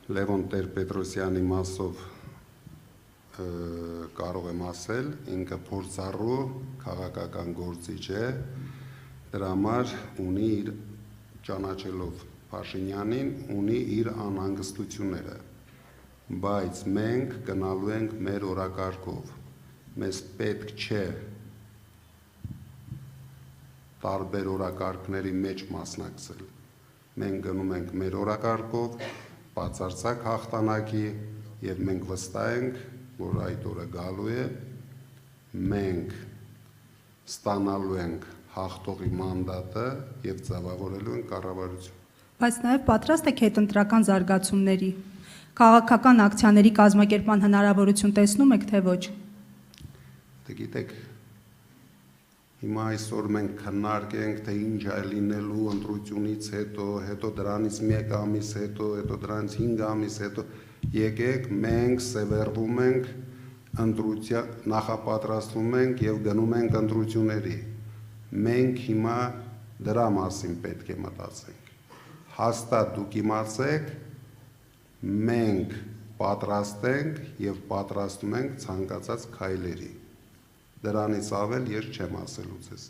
Լևոն Տեր-Պետրոսյանի մասով կարող եմ ասել, ինքը փորձառու քաղաքական գործիչ է, դրա համար ունի իր ճանաչելով Փաշինյանին, ունի իր անհանգստությունները, բայց մենք գնալու ենք մեր օրակարգով, մեզ պետք չէ տարբեր օրակարգների մեջ մասնակցել, մենք գնում ենք մեր օրակարգով, բացարձակ հաղթանակի և մենք վստահ ենք, որ այդ օրը գալու է, մենք ստանալու ենք հաղթողի մանդատը և ձևավորելու ենք կառավարություն։ Բայց նաև պատրաստ եք հետընտրական զարգացումների, քաղաքական ակցիաների կազմակերպման հնարավորություն տեսնում եք, թե ոչ։ Դե գիտեք, հիմա այսօր մենք քննարկենք, թե ինչ է լինելու ընտրությունից հետո դրանից 1 ամիս հետո դրանից 5 ամիս հետո, եկեք մենք սևեռվում ենք, նախապատրաստվում ենք և գնում ենք ընտրությունների, մենք հիմա դրա մասին պետք է մտածենք, հաստատ դուք իմացեք, մենք պատրաստ ենք և պատրաստում ենք ցանկացած քայլերի, դրանից ավել ես չեմ ասելու ձեզ։